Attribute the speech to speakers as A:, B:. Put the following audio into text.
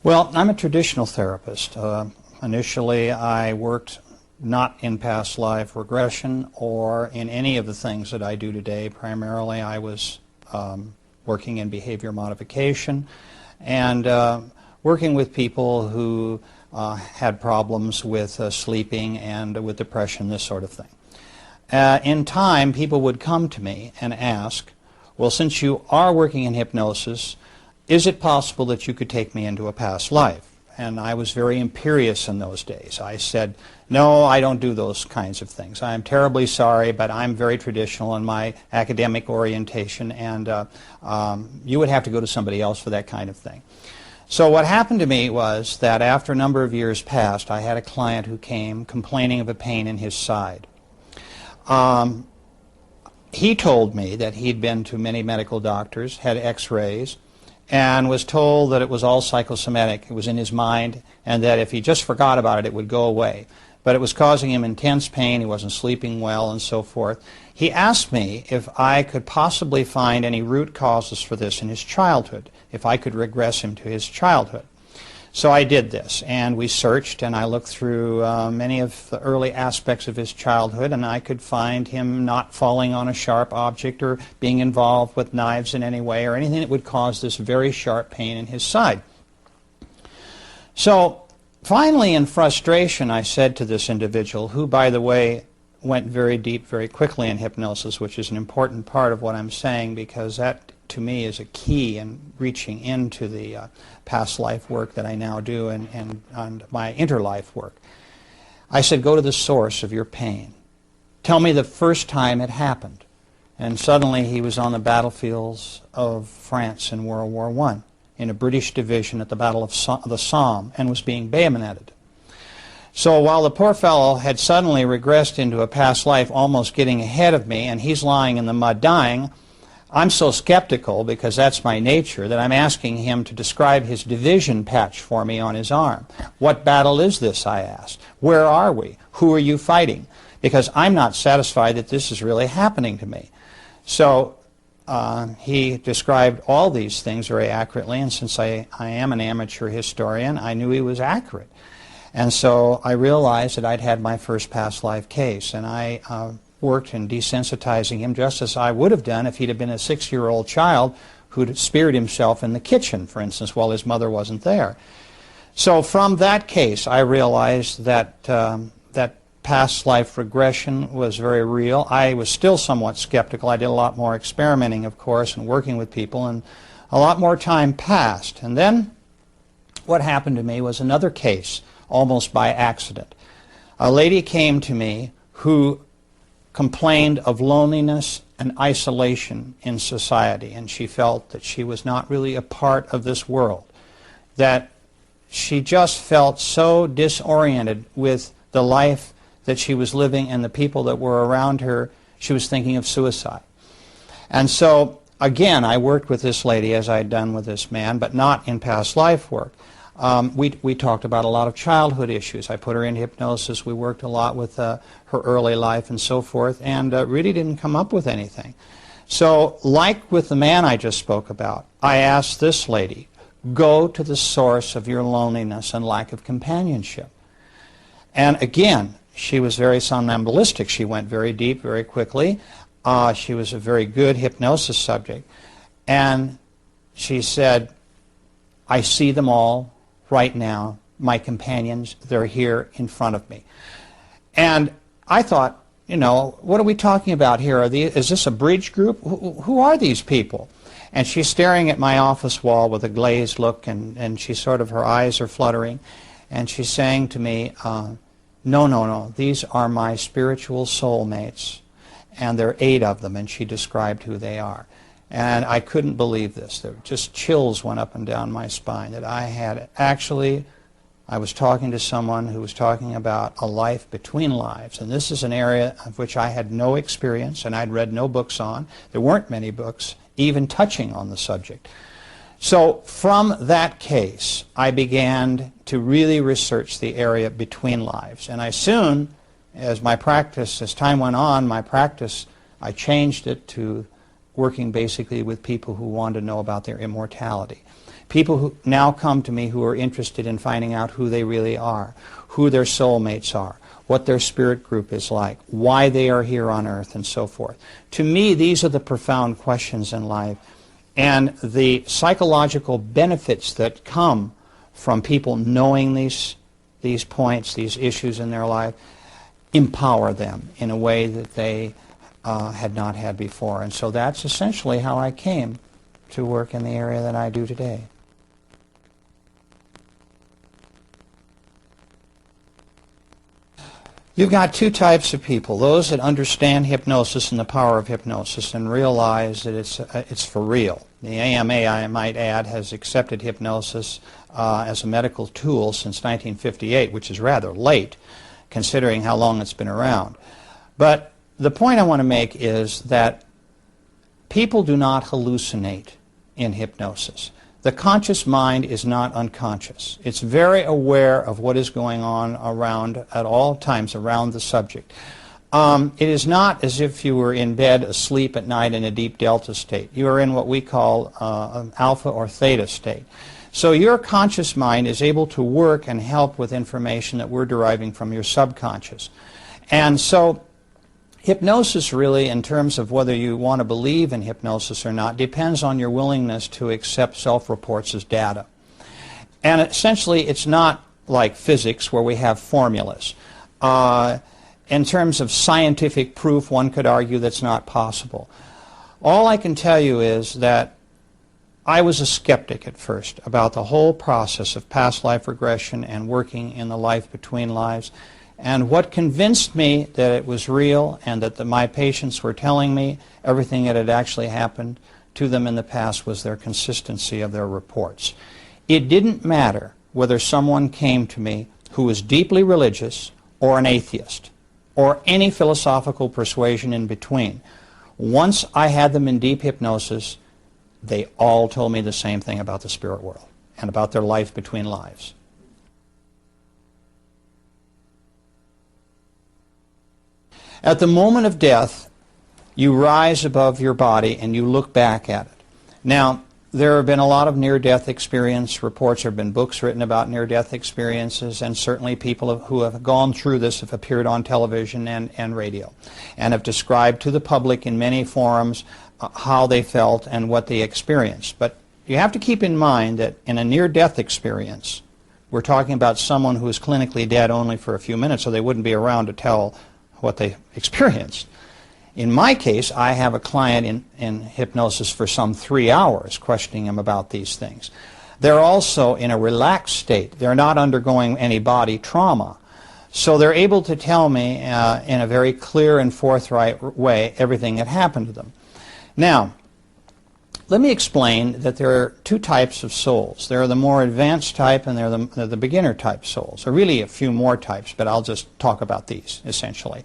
A: Well, I'm a traditional therapist. Initially, I worked not in past life regression or in any of the things that I do today. Primarily, I was working in behavior modification and working with people who had problems with sleeping and with depression, this sort of thing. In time, people would come to me and ask, well, since you are working in hypnosis, is it possible that you could take me into a past life? And I was very imperious in those days. I said, no, I don't do those kinds of things. I'm terribly sorry, but I'm very traditional in my academic orientation, and you would have to go to somebody else for that kind of thing. So what happened to me was that after a number of years passed, I had a client who came complaining of a pain in his side. He told me that he'd been to many medical doctors, had x-rays, and was told that it was all psychosomatic. It was in his mind, and that if he just forgot about it, it would go away. But it was causing him intense pain. He wasn't sleeping well, and so forth. He asked me if I could possibly find any root causes for this in his childhood, if I could regress him to his childhood. So I did this, and we searched, and I looked through many of the early aspects of his childhood, and I could find him not falling on a sharp object or being involved with knives in any way or anything that would cause this very sharp pain in his side. So finally, in frustration, I said to this individual, who, by the way, went very deep very quickly in hypnosis, which is an important part of what I'm saying, because that, to me, is a key in reaching into the past life work that I now do and my interlife work. I said, go to the source of your pain. Tell me the first time it happened. And suddenly he was on the battlefields of France in World War I, in a British division at the Battle of the Somme, and was being bayoneted. So while the poor fellow had suddenly regressed into a past life, almost getting ahead of me, and he's lying in the mud dying, I'm so skeptical, because that's my nature, that I'm asking him to describe his division patch for me on his arm. What battle is this, I asked. Where are we? Who are you fighting? Because I'm not satisfied that this is really happening to me. So he described all these things very accurately, and since I am an amateur historian, I knew he was accurate. And so I realized that I'd had my first past life case, and I worked in desensitizing him just as I would have done if he'd have been a 6-year-old child who'd speared himself in the kitchen, for instance, while his mother wasn't there. So from that case, I realized that that past life regression was very real. I was still somewhat skeptical. I did a lot more experimenting, of course, and working with people, and a lot more time passed. And then what happened to me was another case, almost by accident. A lady came to me who complained of loneliness and isolation in society, and she felt that she was not really a part of this world, that she just felt so disoriented with the life that she was living and the people that were around her, she was thinking of suicide. And so, again, I worked with this lady as I had done with this man, but not in past life work. We talked about a lot of childhood issues. I put her in hypnosis. We worked a lot with her early life and so forth, and really didn't come up with anything. So, like with the man I just spoke about, I asked this lady, go to the source of your loneliness and lack of companionship. And again, she was very somnambulistic. She went very deep very quickly. She was a very good hypnosis subject. And she said, I see them all right now, my companions, they're here in front of me. And I thought, you know, what are we talking about here? Is this a bridge group? Who are these people? And she's staring at my office wall with a glazed look, and she sort of, her eyes are fluttering, and she's saying to me, no, these are my spiritual soulmates, and there are 8 of them, and she described who they are. And I couldn't believe this. There just chills went up and down my spine, that I was talking to someone who was talking about a life between lives. And this is an area of which I had no experience and I'd read no books on. There weren't many books even touching on the subject. So from that case, I began to really research the area between lives. And I soon, as time went on, I changed it to working basically with people who wanted to know about their immortality. People who now come to me who are interested in finding out who they really are, who their soulmates are, what their spirit group is like, why they are here on earth, and so forth. To me, these are the profound questions in life, and the psychological benefits that come from people knowing these points, these issues in their life, empower them in a way that they had not had before. And so that's essentially how I came to work in the area that I do today. You've got two types of people: those that understand hypnosis and the power of hypnosis and realize that it's for real. The AMA, I might add, has accepted hypnosis as a medical tool since 1958, which is rather late considering how long it's been around. But the point I want to make is that people do not hallucinate in hypnosis. The conscious mind is not unconscious. It's very aware of what is going on around at all times around the subject. It is not as if you were in bed asleep at night in a deep delta state. You are in what we call an alpha or theta state. So your conscious mind is able to work and help with information that we're deriving from your subconscious. And so hypnosis really, in terms of whether you want to believe in hypnosis or not, depends on your willingness to accept self-reports as data. And essentially, it's not like physics where we have formulas. In terms of scientific proof, one could argue that's not possible. All I can tell you is that I was a skeptic at first about the whole process of past life regression and working in the life between lives. And what convinced me that it was real and that my patients were telling me everything that had actually happened to them in the past was their consistency of their reports. It didn't matter whether someone came to me who was deeply religious or an atheist or any philosophical persuasion in between. Once I had them in deep hypnosis, they all told me the same thing about the spirit world and about their life between lives. At the moment of death, you rise above your body and you look back at it. Now, there have been a lot of near-death experience reports. There have been books written about near-death experiences, and certainly people who have gone through this have appeared on television and radio and have described to the public in many forums how they felt and what they experienced. But you have to keep in mind that in a near-death experience, we're talking about someone who is clinically dead only for a few minutes, so they wouldn't be around to tell what they experienced. In my case, I have a client in hypnosis for some 3 hours, questioning him about these things. They're also in a relaxed state. They're not undergoing any body trauma. So they're able to tell me in a very clear and forthright way everything that happened to them. Now, let me explain that there are two types of souls. There are the more advanced type and there are the beginner type souls. There are really a few more types, but I'll just talk about these essentially.